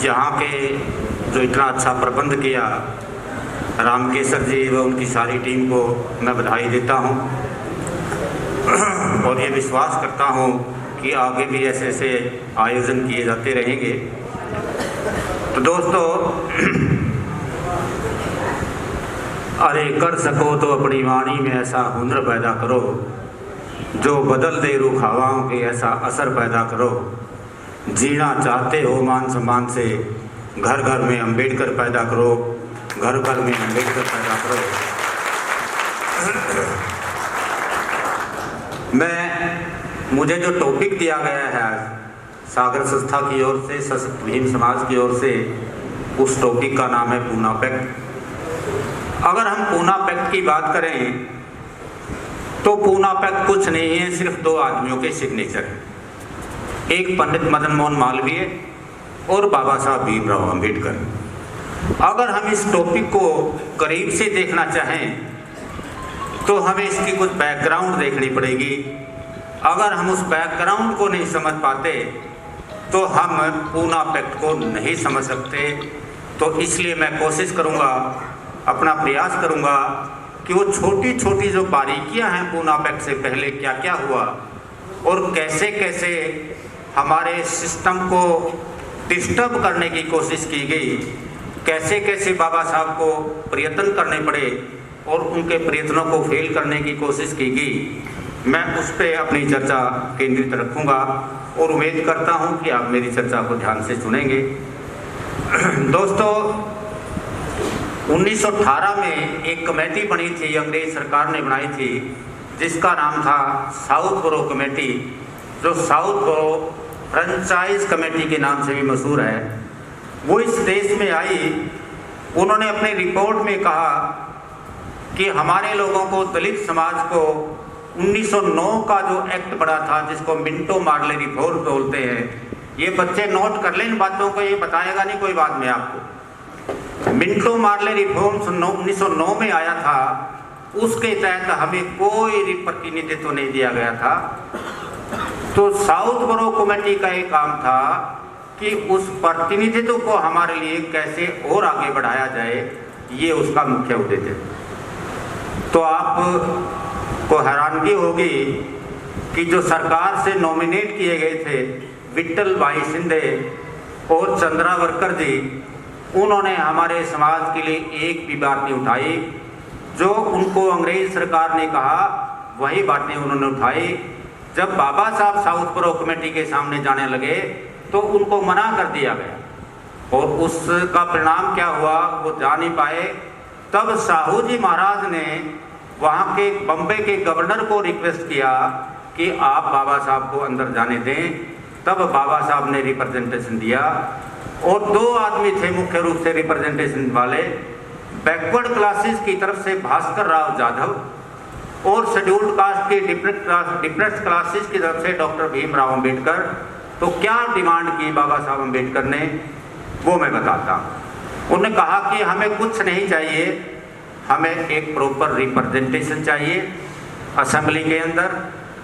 यहाँ के जो इतना अच्छा प्रबंध किया, रामकेशर जी व उनकी सारी टीम को मैं बधाई देता हूँ और ये विश्वास करता हूँ कि आगे भी ऐसे ऐसे आयोजन किए जाते रहेंगे। तो दोस्तों, अरे कर सको तो अपनी वाणी में ऐसा हुनर पैदा करो, जो बदल दे रुख हवाओं के ऐसा असर पैदा करो। जीना चाहते हो मान सम्मान से, घर घर में अम्बेडकर पैदा करो, घर घर में अम्बेडकर पैदा करो। मुझे जो टॉपिक दिया गया है सागर संस्था की ओर से, सशक्त भीम समाज की ओर से, उस टॉपिक का नाम है पूना पैक्ट। अगर हम पूना पैक्ट की बात करें तो पूना पैक्ट कुछ नहीं है, सिर्फ दो आदमियों के सिग्नेचर है, एक पंडित मदन मोहन मालवीय और बाबा साहब भीमराव अम्बेडकर। अगर हम इस टॉपिक को करीब से देखना चाहें तो हमें इसकी कुछ बैकग्राउंड देखनी पड़ेगी। अगर हम उस बैकग्राउंड को नहीं समझ पाते तो हम पूना पैक्ट को नहीं समझ सकते। तो इसलिए मैं कोशिश करूंगा, अपना प्रयास करूंगा कि वो छोटी छोटी जो बारीकियां हैं पूना पैक्ट से पहले क्या क्या हुआ और कैसे कैसे हमारे सिस्टम को डिस्टर्ब करने की कोशिश की गई, कैसे कैसे बाबा साहब को प्रयत्न करने पड़े और उनके प्रयत्नों को फेल करने की कोशिश की गई, मैं उस पर अपनी चर्चा केंद्रित रखूंगा और उम्मीद करता हूं कि आप मेरी चर्चा को ध्यान से सुनेंगे। दोस्तों, 1918 में एक कमेटी बनी थी, अंग्रेज सरकार ने बनाई थी, जिसका नाम था साउथ बोरो कमेटी, जो साउथ बोरो फ्रेंचाइज कमेटी के नाम से भी मशहूर है। वो इस देश में आई, उन्होंने अपने रिपोर्ट में कहा कि हमारे लोगों को, दलित समाज को 1909 का जो एक्ट बना था, जिसको मिंटो मार्ले रिफॉर्म बोलते हैं, ये बच्चे नोट कर लें इन बातों को, ये बताएगा नहीं कोई बाद में आपको। मिंटो मार्ले रिफॉर्म 1909 में आया था, उसके तहत हमें कोई प्रतिनिधित्व नहीं दिया गया था। तो साउथ बोरो कमेटी का एक काम था कि उस प्रतिनिधित्व को हमारे लिए कैसे और आगे बढ़ाया जाए, ये उसका मुख्य उद्देश्य। तो आपको हैरानगी होगी कि जो सरकार से नॉमिनेट किए गए थे विट्ठल भाई शिंदे और चंद्रावरकर जी, उन्होंने हमारे समाज के लिए एक भी बात नहीं उठाई। जो उनको अंग्रेज सरकार ने कहा वही बातें उन्होंने उठाई। जब बाबा साहब साउथ बोरो कमेटी के सामने जाने लगे तो उनको मना कर दिया गया और उसका परिणाम क्या हुआ वो जा नहीं पाए। तब साहू जी महाराज ने वहाँ के बम्बई के गवर्नर को रिक्वेस्ट किया कि आप बाबा साहब को अंदर जाने दें। तब बाबा साहब ने रिप्रेजेंटेशन दिया और दो आदमी थे मुख्य रूप से रिप्रेजेंटेशन वाले, बैकवर्ड क्लासेस की तरफ से भास्कर राव जाधव और शेड्यूल्ड कास्ट के डिप्रेस्ड क्लासेस की तरफ से डॉक्टर भीमराव अम्बेडकर। तो क्या डिमांड की बाबा साहब अम्बेडकर ने, वो मैं बताता हूँ। उन्होंने कहा कि हमें कुछ नहीं चाहिए, हमें एक प्रॉपर रिप्रेजेंटेशन चाहिए असेंबली के अंदर,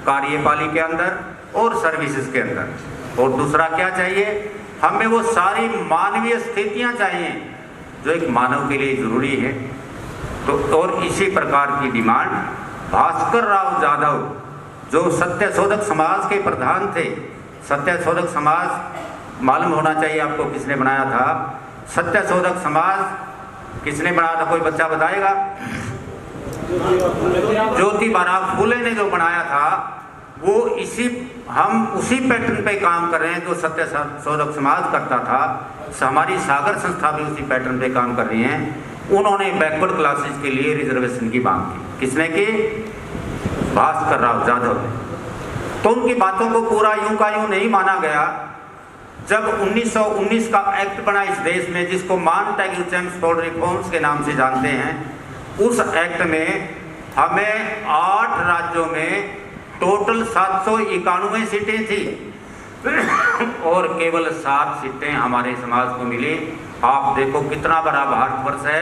कार्यपालिका के अंदर और सर्विसेज के अंदर। और दूसरा क्या चाहिए, हमें वो सारी मानवीय स्थितियाँ चाहिए जो एक मानव के लिए जरूरी है। तो और इसी प्रकार की डिमांड भास्कर राव जाधव, जो सत्यशोधक समाज के प्रधान थे, सत्यशोधक समाज मालूम होना चाहिए आपको किसने बनाया था। सत्यशोधक समाज किसने बनाया था, कोई बच्चा बताएगा? ज्योतिबा फूले ने जो बनाया था, वो हम उसी पैटर्न पे काम कर रहे हैं जो सत्यशोधक समाज करता था। हमारी सागर संस्था भी उसी पैटर्न पे काम कर रही है। उन्होंने बैकवर्ड क्लासेस के लिए रिजर्वेशन की मांग की। किसने की? भास्कर राव जाधव ने। तो उनकी बातों को पूरा यूं का यूं नहीं माना गया। जब 1919 का एक्ट बना इस देश में, जिसको मॉन्टेग्यू-चेम्सफोर्ड रिफॉर्म्स के नाम से जानते हैं, उस एक्ट में हमें 8 राज्यों में टोटल 791 सीटें थी और केवल 7 सीटें हमारे समाज को मिली। आप देखो कितना बड़ा भारतवर्ष है,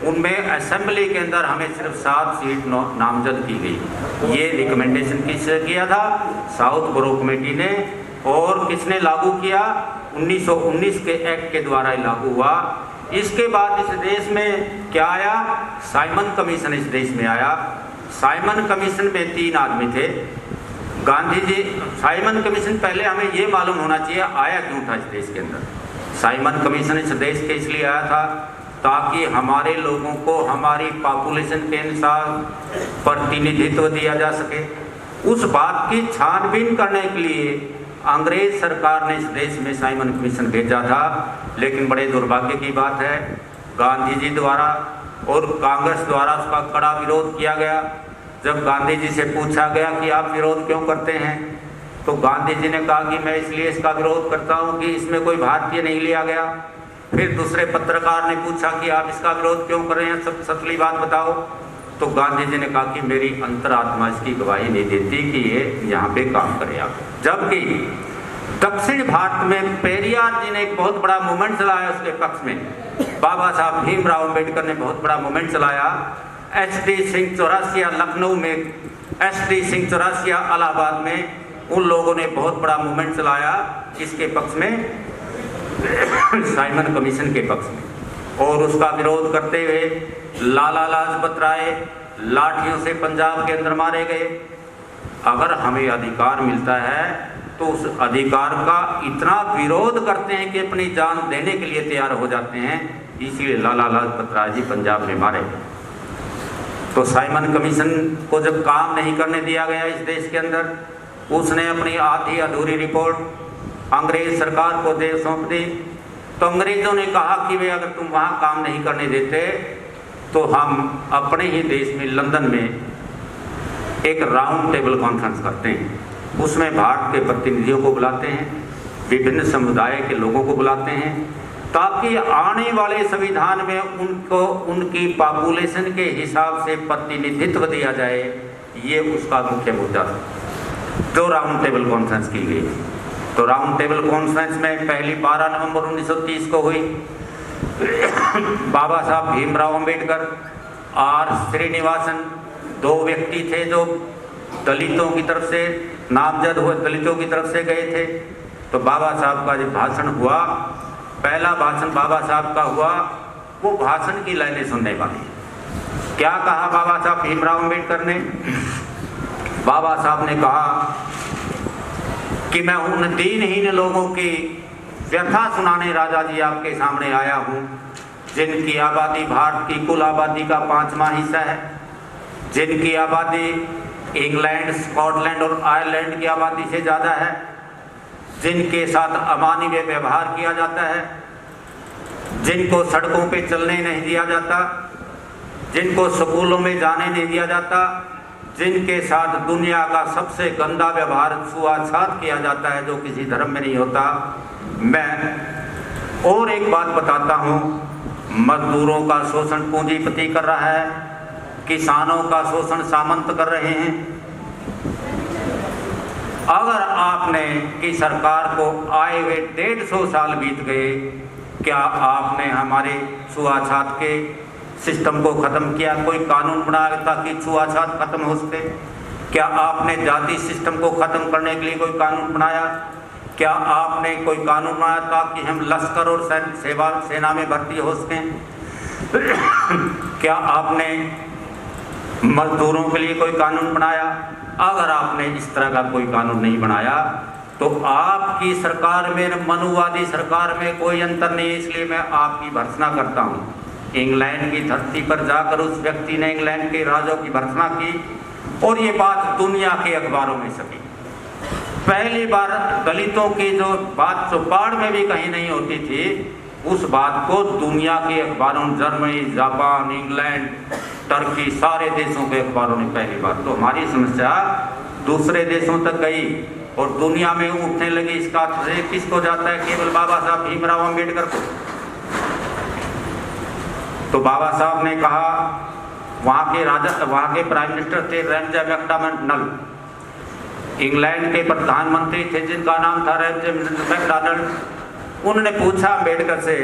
उनमें असेंबली के अंदर हमें सिर्फ 7 सीट नामजद की गई। ये रिकमेंडेशन किसने किया था? साउथ बोरो कमेटी ने। और किसने लागू किया? 1919 के एक्ट के द्वारा लागू हुआ। इसके बाद इस देश में क्या आया? साइमन कमीशन इस देश में आया। साइमन कमीशन में 3 आदमी थे। गांधी जी, साइमन कमीशन पहले हमें ये मालूम होना चाहिए आया क्यों था इस देश के अंदर। साइमन कमीशन इस देश के इसलिए आया था ताकि हमारे लोगों को हमारी पॉपुलेशन के अनुसार प्रतिनिधित्व दिया जा सके। उस बात की छानबीन करने के लिए अंग्रेज सरकार ने इस देश में साइमन कमीशन भेजा था। लेकिन बड़े दुर्भाग्य की बात है, गांधी जी द्वारा और कांग्रेस द्वारा उसका कड़ा विरोध किया गया। जब गांधी जी से पूछा गया कि आप विरोध क्यों करते हैं, तो गांधी जी ने कहा कि मैं इसलिए इसका विरोध करता हूं कि इसमें कोई भारतीय नहीं लिया गया। फिर दूसरे पत्रकार ने पूछा कि आप इसका विरोध क्यों कर रहे हैं, सचली बात बताओ। तो गांधी जी ने कहा कि मेरी अंतरात्मा इसकी गवाही नहीं देती कि ये यहाँ पे काम करे आप। जबकि दक्षिण भारत में पेरियार जी ने एक बहुत बड़ा मूवमेंट चलाया उसके पक्ष में। बाबा साहब भीमराव अम्बेडकर ने बहुत बड़ा मूवमेंट चलाया। एस.डी. सिंह चौरासिया लखनऊ में, एस.डी. सिंह चौरासिया इलाहाबाद में, उन लोगों ने बहुत बड़ा मूवमेंट चलाया इसके पक्ष में, साइमन कमीशन के पक्ष में। और उसका विरोध करते हुए लाला लाजपत राय लाठियों से पंजाब के अंदर मारे गए। अगर हमें अधिकार मिलता है तो उस अधिकार का इतना विरोध करते हैं कि अपनी जान देने के लिए तैयार हो जाते हैं। इसीलिए लाला लाजपत राय जी पंजाब में मारे गए। तो साइमन कमीशन को जब काम नहीं करने दिया गया इस देश के अंदर, उसने अपनी आधी अधूरी रिपोर्ट अंग्रेज सरकार को दे सौंप दी। तो अंग्रेजों ने कहा कि भाई अगर तुम वहाँ काम नहीं करने देते तो हम अपने ही देश में लंदन में एक राउंड टेबल कॉन्फ्रेंस करते हैं। उसमें भारत के प्रतिनिधियों को बुलाते हैं, विभिन्न समुदाय के लोगों को बुलाते हैं, ताकि आने वाले संविधान में उनको उनकी पॉपुलेशन के हिसाब से प्रतिनिधित्व दिया जाए। ये उसका मुख्य मुद्दा था जो राउंड टेबल कॉन्फ्रेंस की गई। तो राउंड टेबल कॉन्फ्रेंस में पहली 12 नवंबर 1930 को हुई। बाबा साहब भीमराव अम्बेडकर और श्रीनिवासन 2 व्यक्ति थे जो दलितों की तरफ से नामजद हुए, दलितों की तरफ से गए थे। तो बाबा साहब का जब भाषण हुआ, पहला भाषण बाबा साहब का हुआ, वो भाषण की लाइनें सुनने वाली। क्या कहा बाबा साहब भीमराव अम्बेडकर ने? बाबा साहब ने कहा कि मैं उन दीनहीन लोगों की व्यथा सुनाने राजा जी आपके सामने आया हूँ जिनकी आबादी भारत की कुल आबादी का 5वां हिस्सा है, जिनकी आबादी इंग्लैंड, स्कॉटलैंड और आयरलैंड की आबादी से ज़्यादा है, जिनके साथ अमानवीय व्यवहार किया जाता है, जिनको सड़कों पे चलने नहीं दिया जाता, जिनको स्कूलों में जाने नहीं दिया जाता, जिनके साथ दुनिया का सबसे गंदा व्यवहार छुआछूत किया जाता है जो किसी धर्म में नहीं होता। मैं और एक बात बताता हूँ, मजदूरों का शोषण पूंजीपति कर रहा है, किसानों का शोषण सामंत कर रहे हैं। अगर आपने कि सरकार को आए हुए 150 साल बीत गए, क्या आपने हमारे छुआछूत के सिस्टम को ख़त्म किया? कोई कानून बनाया ताकि छुआछूत खत्म हो सके? क्या आपने जाति सिस्टम को ख़त्म करने के लिए कोई कानून बनाया? क्या आपने कोई कानून बनाया ताकि हम लश्कर और सेना में भर्ती हो सकें? क्या आपने मजदूरों के लिए कोई कानून बनाया? अगर आपने इस तरह का कोई कानून नहीं बनाया तो आपकी सरकार में, मनुवादी सरकार में कोई अंतर नहीं है। इसलिए मैं आपकी भर्त्सना करता हूँ। इंग्लैंड की धरती पर जाकर उस व्यक्ति ने इंग्लैंड के राजों की भर्त्सना की और ये बात दुनिया के अखबारों में छपी। पहली बार दलितों की जो बात चौपाड़ में भी कहीं नहीं होती थी, उस बात को दुनिया के अखबारों, जर्मनी, जापान, इंग्लैंड, टर्की, सारे देशों के अखबारों ने पहली बार। तो हमारी समस्या दूसरे देशों तक गई और दुनिया में उठने लगी। इसका श्रेय किसको जाता है? केवल बाबा साहब भीमराव अम्बेडकर को। तो बाबा साहब ने कहा, वहाँ के राजा, वहाँ के प्राइम मिनिस्टर थे रैमजे मैकडॉनल्ड, इंग्लैंड के प्रधानमंत्री थे जिनका नाम था रैमजे मैकडॉनल्ड। उन्होंने पूछा अम्बेडकर से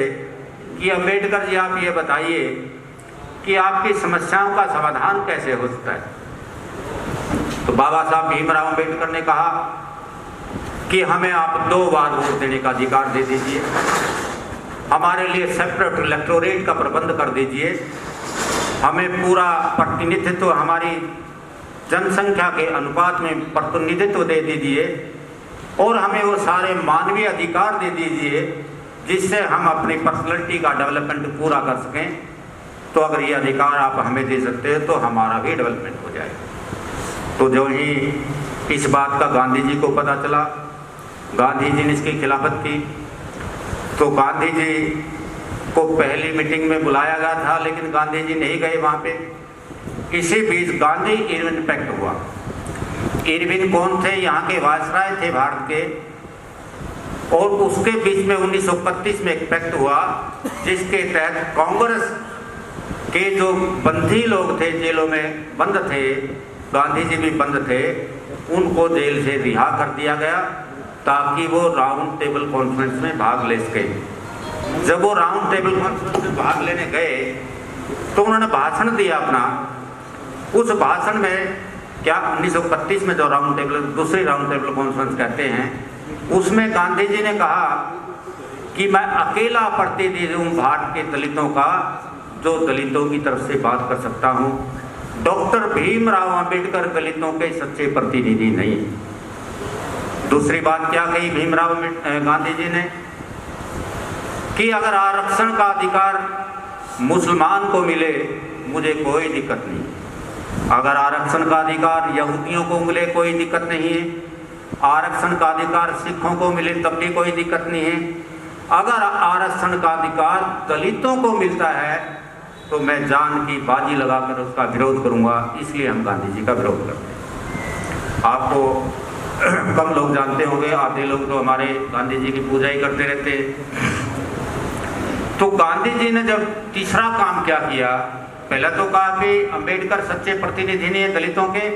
कि अम्बेडकर जी आप ये बताइए कि आपकी समस्याओं का समाधान कैसे हो सकता है? तो बाबा साहब भीमराव अम्बेडकर ने कहा कि हमें आप 2 बार वोट देने का अधिकार दे दीजिए, हमारे लिए सेपरेट इलेक्टोरेट का प्रबंध कर दीजिए, हमें पूरा प्रतिनिधित्व हमारी जनसंख्या के अनुपात में प्रतिनिधित्व दे दीजिए और हमें वो सारे मानवीय अधिकार दे दीजिए जिससे हम अपनी पर्सनैलिटी का डेवलपमेंट पूरा कर सकें। तो अगर ये अधिकार आप हमें दे सकते हैं तो हमारा भी डेवलपमेंट हो जाए। तो जो ही इस बात का गांधी जी को पता चला, गांधी जी ने इसकी खिलाफत की। तो गांधी जी को पहली मीटिंग में बुलाया गया था लेकिन गांधी जी नहीं गए वहाँ पे। इसी बीच गांधी इरविन पैक्ट हुआ। इरविन कौन थे? यहाँ के वायसराय थे भारत के, और उसके बीच में 1931 में एक पैक्ट हुआ जिसके तहत कांग्रेस के जो बंदी लोग थे, जेलों में बंद थे, गांधी जी भी बंद थे, उनको जेल से रिहा कर दिया गया ताकि वो राउंड टेबल कॉन्फ्रेंस में भाग ले सके। जब वो राउंड टेबल कॉन्फ्रेंस में भाग लेने गए तो उन्होंने भाषण दिया अपना। उस भाषण में क्या 1931 में जो दूसरी राउंड टेबल कॉन्फ्रेंस कहते हैं, उसमें गांधी जी ने कहा कि मैं अकेला प्रतिनिधि हूँ भारत के दलितों का, जो दलितों की तरफ से बात कर सकता हूँ। डॉक्टर भीमराव अंबेडकर दलितों के सच्चे प्रतिनिधि नहीं। दूसरी बात क्या कही भीमराव गांधी जी ने कि अगर आरक्षण का अधिकार मुसलमान को मिले मुझे कोई दिक्कत नहीं, अगर आरक्षण का अधिकार यहूदियों को मिले कोई दिक्कत नहीं है, आरक्षण का अधिकार सिखों को मिले तब भी कोई दिक्कत नहीं है, अगर आरक्षण का अधिकार दलितों को मिलता है तो मैं जान की बाजी लगाकर उसका विरोध करूंगा। इसलिए हम गांधी जी का विरोध करते हैं। आपको कम लोग जानते होंगे, आधे लोग तो हमारे गांधी जी की पूजा ही करते रहते हैं। तो गांधी जी ने जब तीसरा काम क्या किया, पहला तो कहा कि अंबेडकर सच्चे प्रतिनिधि नहीं है दलितों के,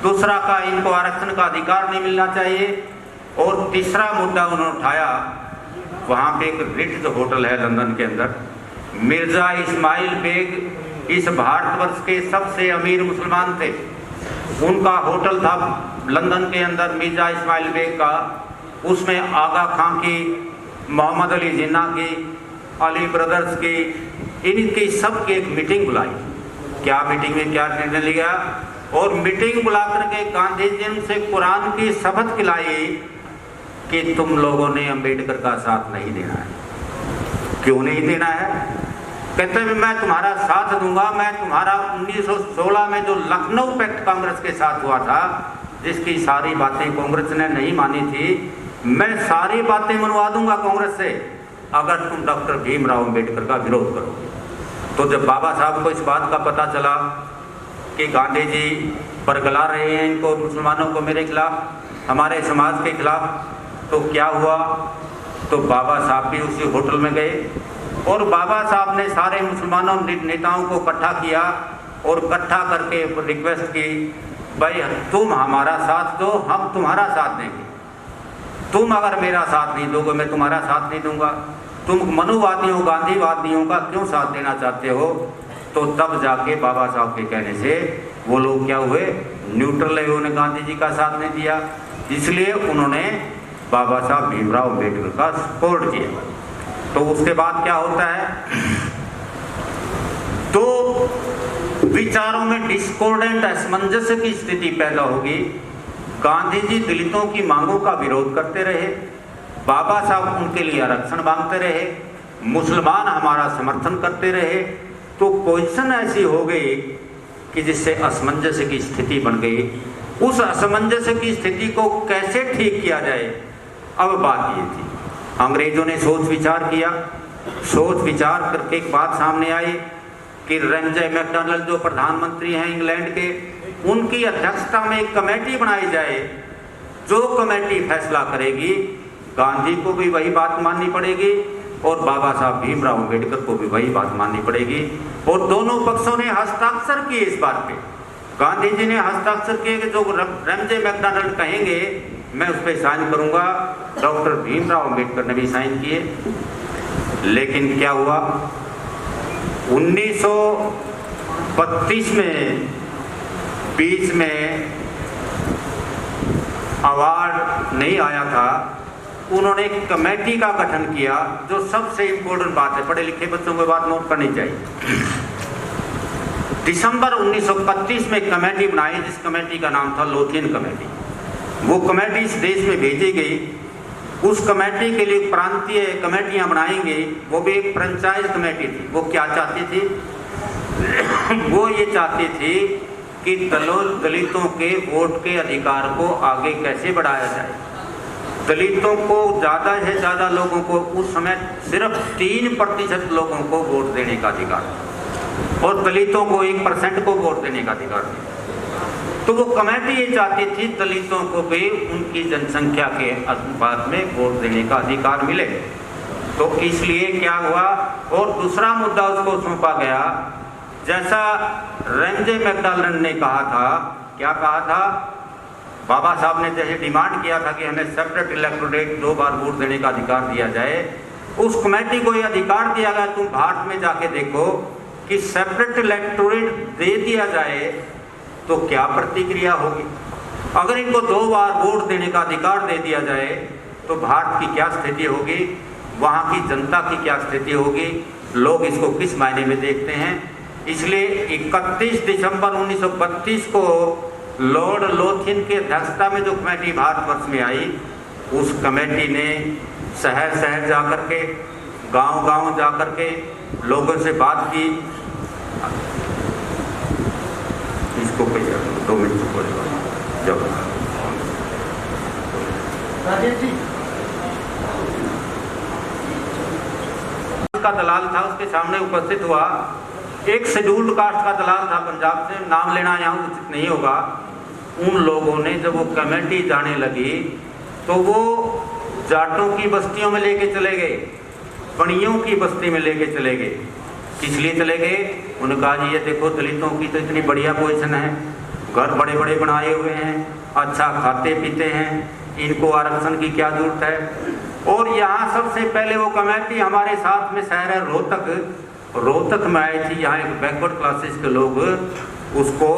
दूसरा कहा इनको आरक्षण का अधिकार नहीं मिलना चाहिए, और तीसरा मुद्दा उन्होंने उठाया, वहाँ पे एक रिट्ज होटल है लंदन के अंदर, मिर्जा इस्माइल बेग इस भारतवर्ष के सबसे अमीर मुसलमान थे, उनका होटल था लंदन के अंदर मिर्जा इस्माइल बेग का। उसमें आगा खां की, मोहम्मद अली जिन्ना की, अली ब्रदर्स की, इनकी सब की एक मीटिंग बुलाई। क्या मीटिंग में क्या निर्णय लिया, और मीटिंग बुला करके गांधी जी ने से कुरान की शपथ खिलाई कि तुम लोगों ने अंबेडकर का साथ नहीं देना है। क्यों नहीं देना है? कहते हैं मैं तुम्हारा साथ दूंगा, मैं तुम्हारा 1916 में जो लखनऊ पैक्ट कांग्रेस के साथ हुआ था, जिसकी सारी बातें कांग्रेस ने नहीं मानी थी, मैं सारी बातें मनवा दूंगा कांग्रेस से अगर तुम डॉक्टर भीमराव अंबेडकर का विरोध करोगे। तो जब बाबा साहब को इस बात का पता चला कि गांधी जी बरगला रहे हैं इनको, मुसलमानों को मेरे खिलाफ, हमारे समाज के खिलाफ, तो क्या हुआ, तो बाबा साहब भी उसी होटल में गए और बाबा साहब ने सारे मुसलमानों नेताओं को इकट्ठा किया और इकट्ठा करके रिक्वेस्ट की, भाई तुम हमारा साथ दो, हम तुम्हारा साथ देंगे, तुम अगर मेरा साथ नहीं दोगे मैं तुम्हारा साथ नहीं दूंगा, तुम मनुवादियों गांधीवादियों का क्यों साथ देना चाहते हो। तो तब जाके बाबा साहब के कहने से वो लोग क्या हुए, न्यूट्रल है, उन्होंने गांधी जी का साथ नहीं दिया, इसलिए उन्होंने बाबा साहब भीमराव अंबेडकर का सपोर्ट किया। तो उसके बाद क्या होता है, तो विचारों में डिस्कॉर्डेंट असमंजस्य की स्थिति पैदा होगी। गांधी जी दलितों की मांगों का विरोध करते रहे, बाबा साहब उनके लिए आरक्षण मांगते रहे, मुसलमान हमारा समर्थन करते रहे, तो पोजीशन ऐसी हो गई कि जिससे असमंजस्य की स्थिति बन गई। उस असमंजस्य की स्थिति को कैसे ठीक किया जाए, अब बात ये थी। अंग्रेजों ने सोच विचार किया, सोच विचार करके एक बात सामने आई कि रेमजे मैकडॉनल्ड जो प्रधानमंत्री हैं इंग्लैंड के, उनकी अध्यक्षता में एक कमेटी बनाई जाए, जो कमेटी फैसला करेगी, गांधी को भी वही बात माननी पड़ेगी और बाबा साहब भीमराव अंबेडकर को भी वही बात माननी पड़ेगी। और दोनों पक्षों ने हस्ताक्षर किए इस बात पे। गांधी जी ने हस्ताक्षर किए कि जो रेमजे मैकडॉनल्ड कहेंगे मैं उस पर साइन करूंगा, डॉक्टर भीमराव अंबेडकर ने भी साइन किए। लेकिन क्या हुआ, 1932 में बीच में अवार्ड नहीं आया था, उन्होंने एक कमेटी का गठन किया। जो सबसे इम्पोर्टेंट बात है, पढ़े लिखे बच्चों को बात नोट करनी चाहिए। दिसंबर 1931 में एक कमेटी बनाई, जिस कमेटी का नाम था लोथियन कमेटी। वो कमेटी इस देश में भेजी गई। उस कमेटी के लिए प्रांतीय कमेटियां बनाएंगे, वो भी एक फ्रेंचाइज कमेटी थी। वो क्या चाहती थी? वो ये चाहती थी कि दलितों के वोट के अधिकार को आगे कैसे बढ़ाया जाए। दलितों को ज़्यादा से ज़्यादा लोगों को, उस समय सिर्फ 3% लोगों को वोट देने का अधिकार और दलितों को 1% को वोट देने का अधिकार था। तो वो कमेटी ये चाहती थी दलितों को भी उनकी जनसंख्या के अनुपात में वोट देने का अधिकार मिले। तो इसलिए क्या हुआ, और दूसरा मुद्दा उसको सौंपा गया, जैसा रेंजे मैकडॉनल्ड ने कहा था। क्या कहा था? बाबा साहब ने जैसे डिमांड किया था कि हमें सेपरेट इलेक्टोरेट 2 बार वोट देने का अधिकार दिया जाए, उस कमेटी को ये अधिकार दिया गया। तुम भारत में जाके देखो कि सेपरेट इलेक्टोरेट दे दिया जाए तो क्या प्रतिक्रिया होगी। अगर इनको 2 बार वोट देने का अधिकार दे दिया जाए तो भारत की क्या स्थिति होगी, वहाँ की जनता की क्या स्थिति होगी, लोग इसको किस मायने में देखते हैं। इसलिए 31 दिसंबर 1932 को लॉर्ड लोथियन की अध्यक्षता में जो कमेटी भारतवर्ष में आई, उस कमेटी ने शहर शहर जा कर के, गांव गांव जा कर के लोगों से बात की। इसको 2 मिनट बोलेगा जब राजेश जी का दलाल था, उसके सामने उपस्थित हुआ। एक शेड्यूल्ड कास्ट का दलाल था पंजाब से, नाम लेना यहाँ उचित नहीं होगा। उन लोगों ने जब वो कमेटी जाने लगी तो वो जाटों की बस्तियों में लेके चले गए, बनियों की बस्ती में लेके चले गए। किस लिए चले गए? उन्होंने कहा जी ये देखो दलितों की तो इतनी बढ़िया पोजीशन है, घर बड़े बड़े बनाए हुए हैं, अच्छा खाते पीते हैं, इनको आरक्षण की क्या जरूरत है। और यहाँ सबसे पहले वो कमेटी हमारे साथ में शहर है रोहतक में आई थी। यहाँ एक बैकवर्ड क्लासेस के लोग, उसको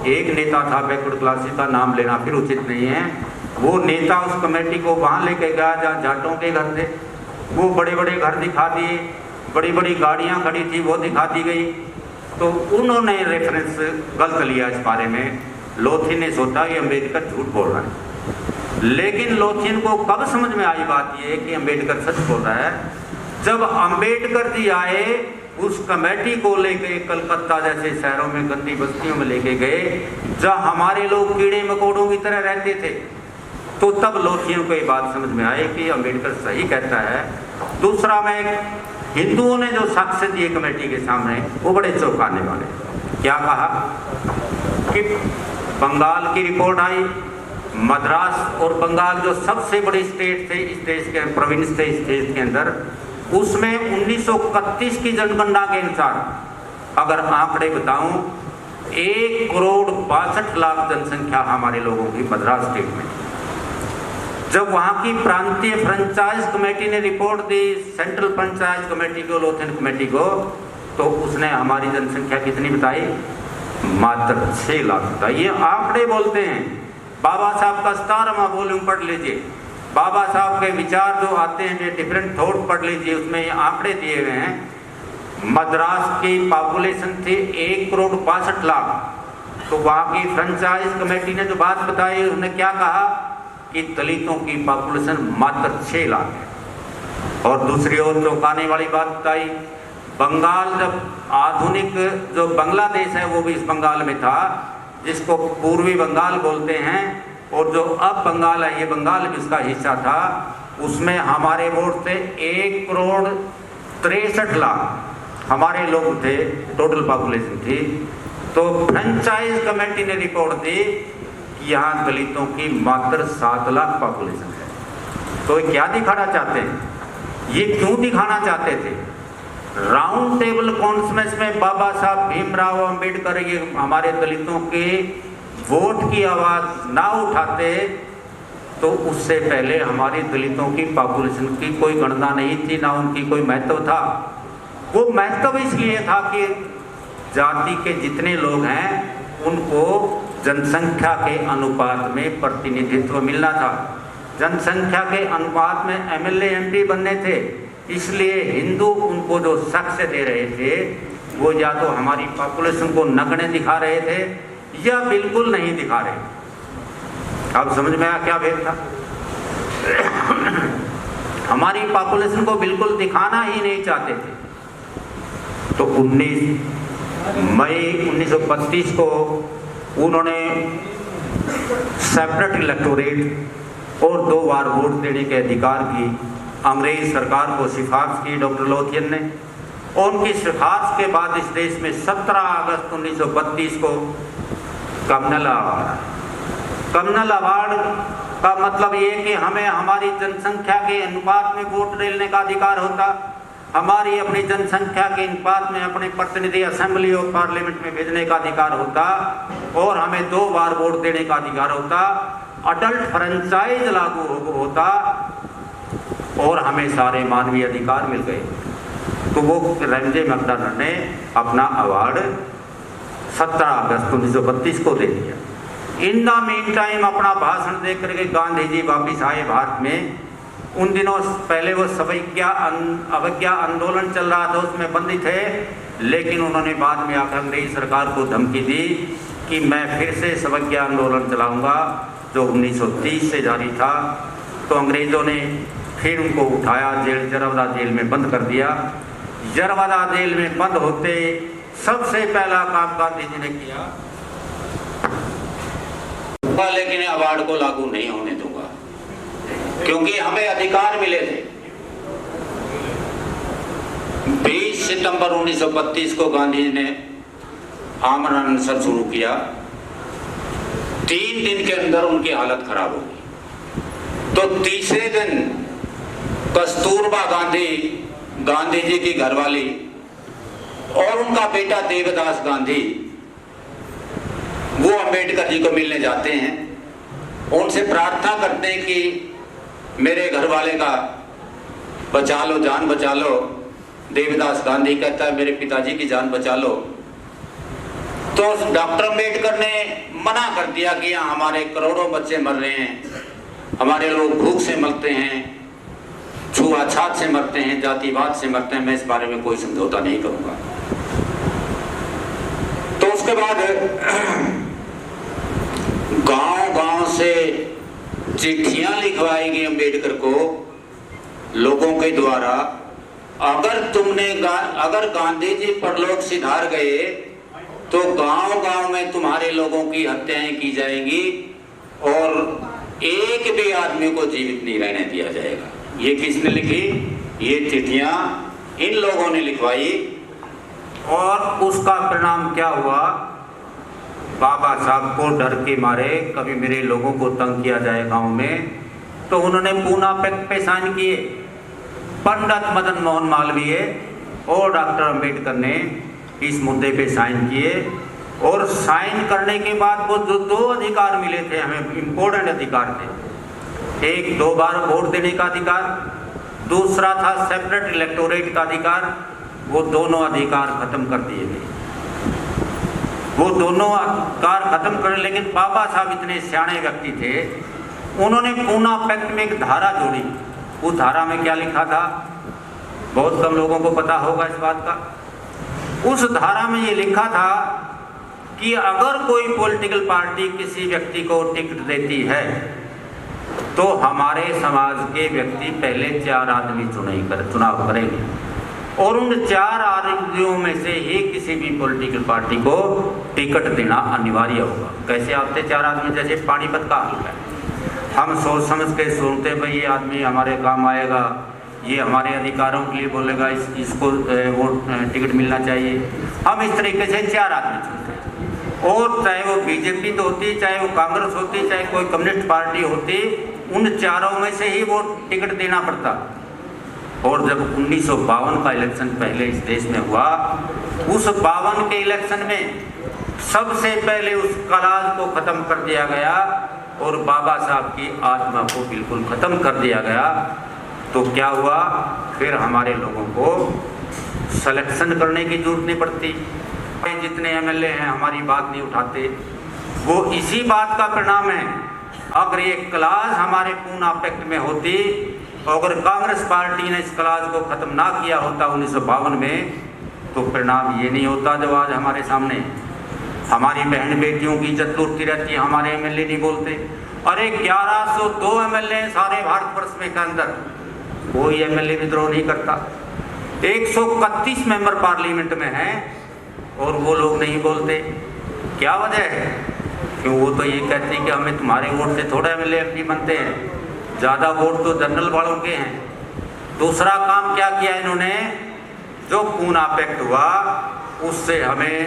एक नेता था बैकवर्ड क्लासेस का, नाम लेना फिर उचित नहीं है। वो नेता उस कमेटी को वहाँ लेके गया जहाँ जाटों के घर थे। वो बड़े बड़े घर दिखा दिए, बड़ी बड़ी गाड़ियाँ खड़ी थी वो दिखा दी गई। तो उन्होंने रेफरेंस गलत लिया इस बारे में। लोथियन ने सोचा कि अम्बेडकर झूठ बोल रहा है, लेकिन लोथियन को कब समझ में आई बात ये कि अम्बेडकर सच बोल रहा है? जब अम्बेडकर जी आए, उस कमेटी को लेके कलकत्ता जैसे शहरों में गंदी बस्तियों में लेके गए जहाँ हमारे लोग कीड़े मकोड़ों की तरह रहते थे, तो तब लोथियन को ये बात समझ में आई कि अम्बेडकर सही कहता है। दूसरा, मैं हिंदुओं ने जो साक्ष्य दिए कमेटी के सामने वो बड़े चौंकाने वाले। क्या कहा कि बंगाल की रिपोर्ट आई, मद्रास और बंगाल जो सबसे बड़ी स्टेट थे इस देश के, प्रोविंस थे इस देश के अंदर, उसमें 1931 की जनगणना के अनुसार अगर आंकड़े बताऊं, 1,62,00,000 जनसंख्या हमारे लोगों की मद्रास स्टेट में। जब वहाँ की प्रांतीय फ्रेंचाइज कमेटी ने report the central franchise committee को, लोथियन कमेटी को, तो उसने हमारी जनसंख्या कितनी बताई? मात्र 6 लाख बताई। ये आंकड़े बोलते हैं। बाबा साहब का 17वां वॉल्यूम पढ़ लीजिए, बाबा साहब के विचार जो आते हैं, डिफरेंट थॉट पढ़ लीजिए, उसमें ये आंकड़े दिए हुए हैं। मद्रास की पॉपुलेशन थी 1,62,00,000। तो वहाँ की फ्रेंचाइज कमेटी ने जो बात बताई, उसने क्या कहा कि दलितों की पॉपुलेशन मात्र 6 लाख है। और दूसरी ओर चौंकाने वाली बात बताई, बंगाल, जब आधुनिक जो बांग्लादेश है वो भी इस बंगाल में था, जिसको पूर्वी बंगाल बोलते हैं, और जो अब बंगाल है ये बंगाल भी उसका हिस्सा था। उसमें हमारे वोट थे 1,63,00,000 हमारे लोग थे, टोटल पॉपुलेशन थी। तो फ्रेंचाइज कमेटी ने रिपोर्ट दी कि यहाँ दलितों की मात्र 7 लाख पॉपुलेशन है। तो क्या दिखाना चाहते हैं? ये क्यों दिखाना चाहते थे? राउंड टेबल कॉन्फ्रेंस में बाबा साहब भीमराव अंबेडकर ये हमारे दलितों के वोट की आवाज़ ना उठाते तो उससे पहले हमारी दलितों की पॉपुलेशन की कोई गणना नहीं थी, ना उनकी कोई महत्व था। वो महत्व इसलिए था कि जाति के जितने लोग हैं उनको जनसंख्या के अनुपात में प्रतिनिधित्व मिलना था। जनसंख्या के अनुपात में एमएलए एमपी बनने थे, इसलिए हिंदू उनको जो शख्स दे रहे थे वो या तो हमारी पॉपुलेशन को नगण्य दिखा रहे थे या बिल्कुल नहीं दिखा रहे। अब समझ में आया क्या भेद था? हमारी पॉपुलेशन को बिल्कुल दिखाना ही नहीं चाहते थे। तो 19 मई 1932 को उन्होंने सेपरेट इलेक्टोरेट और 2 बार वोट देने के अधिकार की अंग्रेज सरकार को सिफारिश की डॉक्टर लोथियन ने। और उनकी सिफारिश के बाद इस देश में 17 अगस्त 1932 को कम्युनल अवार्ड। कम्युनल अवार्ड का मतलब ये कि हमें हमारी जनसंख्या के अनुपात में वोट देने का अधिकार होता, हमारी अपनी जनसंख्या के अनुपात में अपने प्रतिनिधि असेंबली और पार्लियामेंट में भेजने का अधिकार होता, और हमें 2 बार वोट देने का अधिकार होता, अडल्ट फ्रेंचाइज लागू होता, और हमें सारे मानवीय अधिकार मिल गए। तो वो रेमजे मैकडॉनल्ड ने अपना अवार्ड 17 अगस्त 1932 को दे दिया। इन द मीन टाइम अपना भाषण दे करके गांधी जी वापिस आए भारत में। उन दिनों पहले वो अवज्ञा आंदोलन चल रहा था, उसमें बंदी थे, लेकिन उन्होंने बाद में आकर अंग्रेज सरकार को धमकी दी कि मैं फिर से अवज्ञा आंदोलन चलाऊंगा, जो 1930 से जारी था। तो अंग्रेजों ने फिर उनको उठाया, जरवदा जेल में बंद कर दिया। जरवदा जेल में बंद होते सबसे पहला काम गांधी जी ने किया, लेकिन अवार्ड को लागू नहीं होने दूंगा, क्योंकि हमें अधिकार मिले थे। 20 सितंबर 1932 को गांधी जी ने आमरण अनशन शुरू किया। 3 दिन के अंदर उनकी हालत खराब हो गई। तो तीसरे दिन कस्तूरबा गांधी, गांधी जी की घरवाली और उनका बेटा देवदास गांधी, वो अंबेडकर जी को मिलने जाते हैं। उनसे प्रार्थना करते हैं कि मेरे घर वाले का बचा लो, जान बचा लो। देवदास गांधी कहता है मेरे पिताजी की जान बचा लो। तो डॉक्टर अंबेडकर ने मना कर दिया कि यहाँ हमारे करोड़ों बच्चे मर रहे हैं, हमारे लोग भूख से मरते हैं, छुआछूत से मरते हैं, जातिवाद से मरते हैं, मैं इस बारे में कोई समझौता नहीं करूंगा। तो उसके बाद गांव-गांव से चिट्ठियां लिखवाई गई अंबेडकर को लोगों के द्वारा, अगर गांधी जी परलोक सिधार गए तो गांव-गांव में तुम्हारे लोगों की हत्याएं की जाएंगी और एक भी आदमी को जीवित नहीं रहने दिया जाएगा। ये किसने लिखी? ये चिट्ठियां इन लोगों ने लिखवाई। और उसका परिणाम क्या हुआ? बाबा साहब को डर के मारे कभी मेरे लोगों को तंग किया जाए गांव में, तो उन्होंने पूना पैक्ट पे साइन किए। पंडित मदन मोहन मालवीय और डॉक्टर अंबेडकर ने इस मुद्दे पे साइन किए, और साइन करने के बाद वो जो 2 अधिकार मिले थे हमें, इम्पोर्टेंट अधिकार थे। एक 2 बार वोट देने का अधिकार, दूसरा था सेपरेट इलेक्टोरेट का अधिकार। वो दोनों अधिकार खत्म कर दिए गए। वो दोनों अधिकार खत्म कर, लेकिन बाबा साहब इतने सियाणे व्यक्ति थे, उन्होंने पूना पैक्ट में एक धारा जोड़ी। उस धारा में क्या लिखा था? बहुत कम लोगों को पता होगा इस बात का। उस धारा में ये लिखा था कि अगर कोई पॉलिटिकल पार्टी किसी व्यक्ति को टिकट देती है तो हमारे समाज के व्यक्ति पहले 4 आदमी चुनाव करेंगे, और उन 4 आदमियों में से ही किसी भी पॉलिटिकल पार्टी को टिकट देना अनिवार्य होगा। कैसे आते 4 आदमी? जैसे पानीपत का हाल है, हम सोच समझ के सुनते भाई ये आदमी हमारे काम आएगा, ये हमारे अधिकारों के लिए बोलेगा, इसको वो टिकट मिलना चाहिए। हम इस तरीके से 4 आदमी चुनते हैं, और चाहे वो बीजेपी तो होती, चाहे वो कांग्रेस होती, चाहे कोई कम्युनिस्ट पार्टी होती, उन 4 में से ही वो टिकट देना पड़ता। और जब 1952 का इलेक्शन पहले इस देश में हुआ, उस 52 के इलेक्शन में सबसे पहले उस कलाज को खत्म कर दिया गया और बाबा साहब की आत्मा को बिल्कुल खत्म कर दिया गया। तो क्या हुआ? फिर हमारे लोगों को सिलेक्शन करने की जरूरत नहीं पड़ती। जितने एमएलए हैं हमारी बात नहीं उठाते, वो इसी बात का परिणाम है। अगर ये क्लास हमारे पूना पैक्ट में होती, अगर कांग्रेस पार्टी ने इस क्लास को खत्म ना किया होता 1952 में, तो परिणाम ये नहीं होता जो आज हमारे सामने। हमारी बहन बेटियों की इज्जत लूटती रहती है, हमारे एमएलए नहीं बोलते। अरे 1102 एमएलए सारे भारतवर्ष में के अंदर, कोई एमएलए विद्रोह नहीं करता। 131 मेंबर पार्लियामेंट में हैं और वो लोग नहीं बोलते। क्या वजह है? क्यों? वो तो ये कहते हैं कि हमें तुम्हारे वोट से थोड़ा एमएलए एमपी बनते हैं, ज़्यादा वोट तो जनरल वालों के हैं। दूसरा काम क्या किया इन्होंने? जो पूना पैक्ट हुआ उससे हमें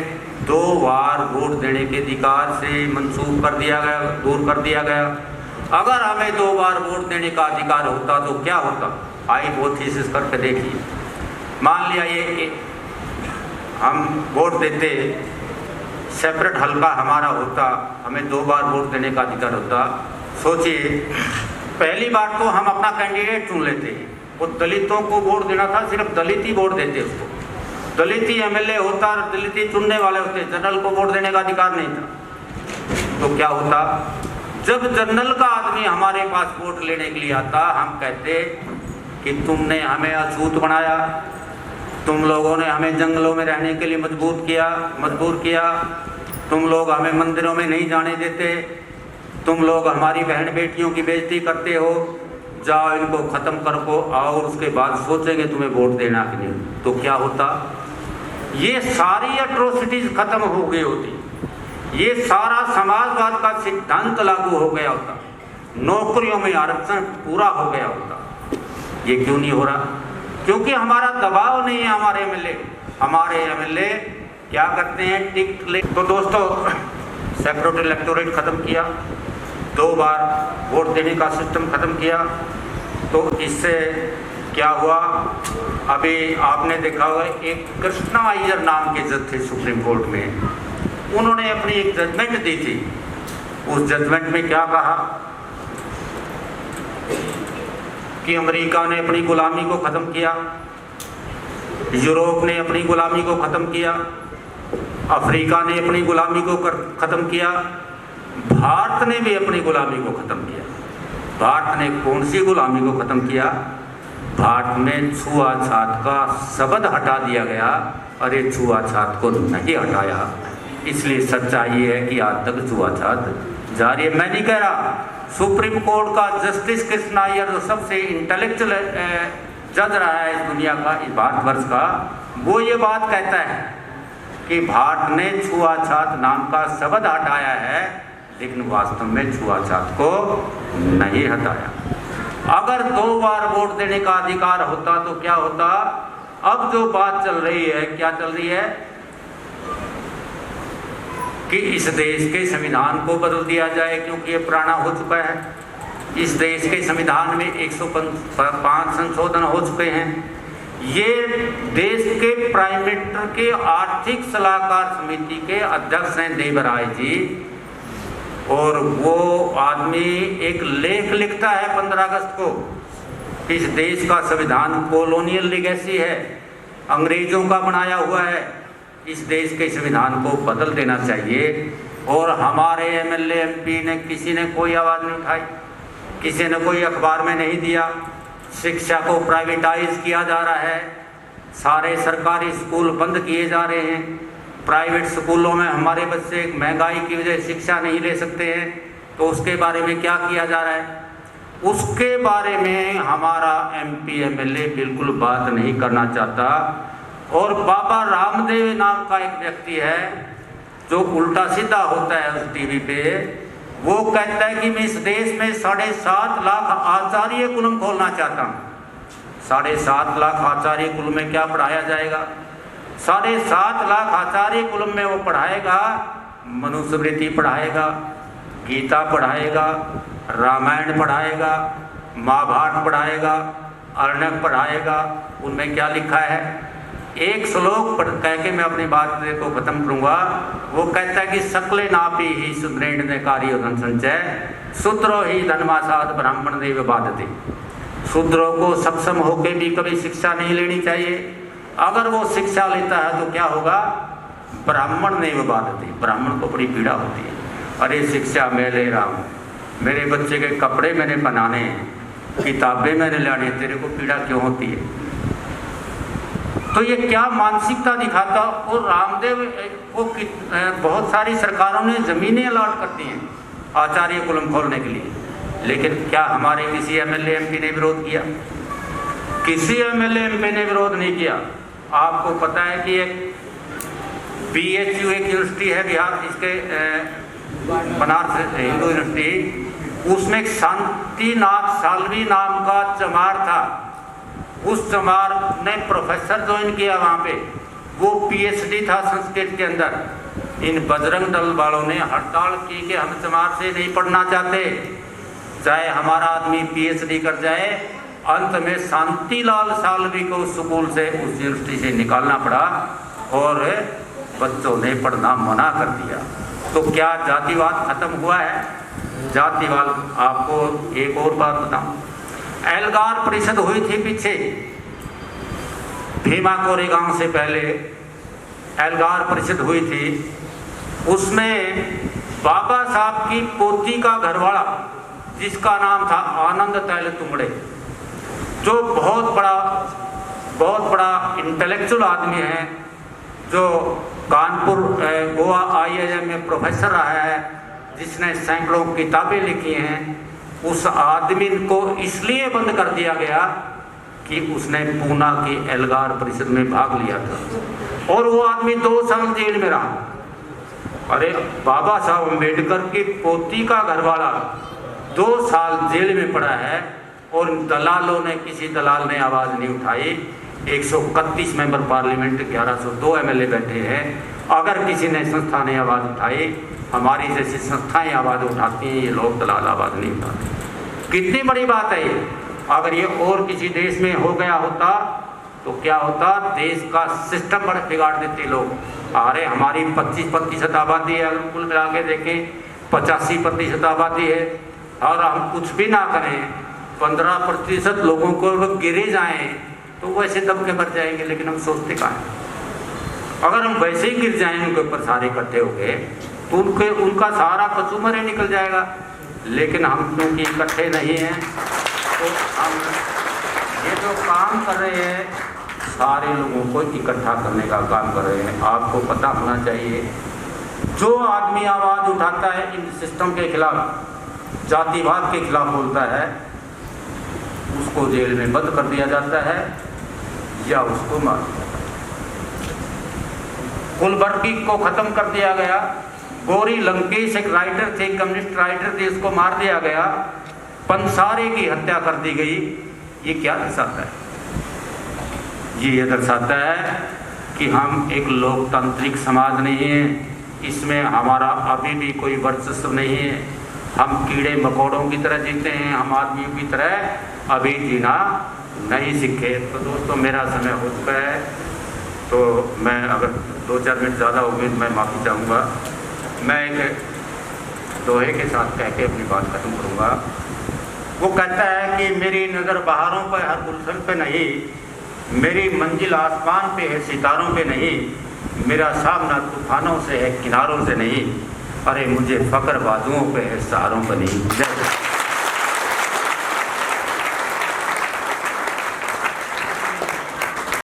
2 बार वोट देने के अधिकार से मंसूब कर दिया गया, दूर कर दिया गया। अगर हमें 2 बार वोट देने का अधिकार होता तो क्या होता? हाइपोथेसिस करके देखिए। मान लिया ये हम वोट देते, सेपरेट हल्का हमारा होता, हमें 2 बार वोट देने का अधिकार होता। सोचिए, पहली बार तो हम अपना कैंडिडेट चुन लेते। वो दलितों को वोट देना था, सिर्फ दलित ही वोट देते उसको, दलित ही एमएलए होता और दलित ही चुनने वाले होते, जनरल को वोट देने का अधिकार नहीं था। तो क्या होता? जब जनरल का आदमी हमारे पास वोट लेने के लिए आता, हम कहते कि तुमने हमें अछूत बनाया, तुम लोगों ने हमें जंगलों में रहने के लिए मजबूर किया, तुम लोग हमें मंदिरों में नहीं जाने देते, तुम लोग हमारी बहन बेटियों की बेइज्जती करते हो, जाओ इनको ख़त्म कर को और उसके बाद सोचेंगे तुम्हें वोट देना कि नहीं। तो क्या होता? ये सारी एट्रोसिटीज खत्म हो गई होती, ये सारा समाजवाद का सिद्धांत लागू हो गया होता, नौकरियों में आरक्षण पूरा हो गया होता। ये क्यों नहीं हो रहा? क्योंकि हमारा दबाव नहीं है। हमारे एमएलए क्या करते हैं? टिकट ले। तो दोस्तों, सेपरेट इलेक्टोरेट खत्म किया, 2 बार वोट देने का सिस्टम खत्म किया। तो इससे क्या हुआ? अभी आपने देखा होगा, एक कृष्णा अय्यर नाम के जज थे सुप्रीम कोर्ट में, उन्होंने अपनी एक जजमेंट दी थी। उस जजमेंट में क्या कहा कि अमेरिका ने अपनी गुलामी को ख़त्म किया, यूरोप ने अपनी गुलामी को ख़त्म किया, अफ्रीका ने अपनी गुलामी को ख़त्म किया, भारत ने भी अपनी गुलामी को ख़त्म किया। भारत ने कौन सी गुलामी को ख़त्म किया? भारत में छुआछूत का शब्द हटा दिया गया। अरे छुआछूत को नहीं हटाया, इसलिए सच्चाई ये है कि आज तक छुआछूत जारी है। मैं नहीं कह रहा, सुप्रीम कोर्ट का जस्टिस कृष्णा अय्यर जो सबसे इंटेलेक्चुअल जज रहा है इस दुनिया का, इस भारतवर्ष का, वो ये बात कहता है कि भारत ने छुआछूत नाम का शब्द हटाया है, लेकिन वास्तव में छुआछूत को नहीं हटाया। अगर 2 बार वोट देने का अधिकार होता तो क्या होता? अब जो बात चल रही है, क्या चल रही है कि इस देश के संविधान को बदल दिया जाए, क्योंकि ये पुराना हो चुका है। इस देश के संविधान में 105 संशोधन हो चुके हैं। ये देश के प्राइम मिनिस्टर के आर्थिक सलाहकार समिति के अध्यक्ष हैं देवराय जी, और वो आदमी एक लेख लिखता है 15 अगस्त को, इस देश का संविधान कॉलोनियल लीगेसी है, अंग्रेजों का बनाया हुआ है, इस देश के संविधान को बदल देना चाहिए। और हमारे एमएलए एमपी ने, किसी ने कोई आवाज़ नहीं उठाई, किसी ने कोई अखबार में नहीं दिया। शिक्षा को प्राइवेटाइज किया जा रहा है, सारे सरकारी स्कूल बंद किए जा रहे हैं, प्राइवेट स्कूलों में हमारे बच्चे महंगाई की वजह से शिक्षा नहीं ले सकते हैं, तो उसके बारे में क्या किया जा रहा है? उसके बारे में हमारा एमपी एमएलए बिल्कुल बात नहीं करना चाहता। और बाबा रामदेव नाम का एक व्यक्ति है जो उल्टा सीधा होता है उस टीवी पे, वो कहता है कि मैं इस देश में 7.5 लाख आचार्य कुल खोलना चाहता हूँ। 7.5 लाख आचार्य कुल में क्या पढ़ाया जाएगा? 7.5 लाख आचार्य कुल में वो पढ़ाएगा, मनुस्मृति पढ़ाएगा, गीता पढ़ाएगा, रामायण पढ़ाएगा, महाभारत पढ़ाएगा, अर्णव पढ़ाएगा। उनमें क्या लिखा है? एक श्लोक कह के मैं अपनी बात को खत्म करूंगा। वो कहता है कि सकले नापी ही सुदृढ़ ने कार्य धन संचय, शूद्रो ही धनवासाद ब्राह्मण देव बाधते। शूद्रों को सक्षम होके भी कभी शिक्षा नहीं लेनी चाहिए। अगर वो शिक्षा लेता है तो क्या होगा? ब्राह्मण देव बाधते, ब्राह्मण को बड़ी पीड़ा होती है। अरे शिक्षा मैं ले रहा हूँ, मेरे बच्चे के कपड़े मैंने बनाने हैं, किताबें मैंने लानी, तेरे को पीड़ा क्यों होती है? तो ये क्या मानसिकता दिखाता। और रामदेव को बहुत सारी सरकारों ने ज़मीनें अलॉट कर दी हैं आचार्य कुलम खोलने के लिए, लेकिन क्या हमारे किसी एमएलए एमपी ने विरोध किया? किसी एमएलए एमपी ने विरोध नहीं किया। आपको पता है कि एक BHU एक यूनिवर्सिटी है बिहार, इसके बनारस हिंदू यूनिवर्सिटी, उसमें एक शांतिनाथ सालवी नाम का चमार था। उस चमार ने प्रोफेसर ज्वाइन किया वहाँ पे, वो PhD था संस्कृत के अंदर। इन बजरंग दल वालों ने हड़ताल की कि हम चमार से नहीं पढ़ना चाहते, चाहे हमारा आदमी PhD कर जाए। अंत में शांतिलाल सालवी को उस स्कूल से, उस यूनिवर्सिटी से निकालना पड़ा और बच्चों ने पढ़ना मना कर दिया। तो क्या जातिवाद खत्म हुआ है? जातिवाद। आपको एक और बात बताऊं, एल्गार परिषद हुई थी पीछे, भीमा कोरेगांव से पहले एल्गार परिषद हुई थी। उसमें बाबा साहब की पोती का घरवाला, जिसका नाम था आनंद तैल तुंगड़े, जो बहुत बड़ा इंटेलेक्चुअल आदमी है, जो कानपुर गोवा IIM में प्रोफेसर रहा है, जिसने सैकड़ों किताबें लिखी हैं, उस आदमी को इसलिए बंद कर दिया गया कि उसने पूना की एल्गार परिषद में भाग लिया था और वो आदमी 2 साल जेल में रहा। अरे बाबा साहब अम्बेडकर की पोती का घरवाला 2 साल जेल में पड़ा है और दलालों ने, किसी दलाल ने आवाज़ नहीं उठाई। 131 मेंबर पार्लियामेंट, 1102 MLA बैठे हैं। अगर किसी ने संस्था ने आवाज़ उठाई, हमारी जैसी संस्थाएं आवाज़ उठाती हैं, ये लोग दलाल आवाज़ नहीं उठाते। कितनी बड़ी बात है ये। अगर ये और किसी देश में हो गया होता तो क्या होता? देश का सिस्टम बड़ा बिगाड़ देते लोग। अरे हमारी 25% आबादी है, अगर कुल मिला के देखें 85% आबादी है, और हम कुछ भी ना करें, 15% लोगों को गिरे जाएं तो वैसे दब के मर जाएंगे। लेकिन हम सोचते कहाँ हैं? अगर हम वैसे ही गिर जाएं उनके ऊपर सारे इकट्ठे हो गए तो उनका सारा कचूमर ही निकल जाएगा। लेकिन हम क्योंकि इकट्ठे नहीं हैं, तो हम ये जो काम कर रहे हैं, सारे लोगों को इकट्ठा करने का काम कर रहे हैं। आपको पता होना चाहिए, जो आदमी आवाज़ उठाता है इन सिस्टम के खिलाफ, जातिवाद के खिलाफ बोलता है, उसको जेल में बंद कर दिया जाता है या उसको मार दिया जाता है। कुलवर्गी को खत्म कर दिया गया। गौरी लंकेश एक राइटर थे, कम्युनिस्ट राइटर थे, उसको मार दिया गया। पंसारे की हत्या कर दी गई। ये क्या दर्शाता है? ये दर्शाता है कि हम एक लोकतांत्रिक समाज नहीं है, इसमें हमारा अभी भी कोई वर्चस्व नहीं है। हम कीड़े मकोड़ों की तरह जीते हैं, हम आदमियों की तरह अभी जीना नहीं सीखे। तो दोस्तों, मेरा समय हो चुका है, तो मैं अगर 2-4 मिनट ज़्यादा हो गए तो मैं माफ़ी चाहूँगा। मैं एक दोहे के साथ कह के अपनी बात खत्म करूँगा। वो कहता है कि मेरी नज़र बहारों पर हर गुलशन पे नहीं, मेरी मंजिल आसमान पे है सितारों पे नहीं, मेरा सामना तूफानों से है किनारों से नहीं, अरे मुझे फ़क्र बाजुओं पे है सहारों पर नहीं। जय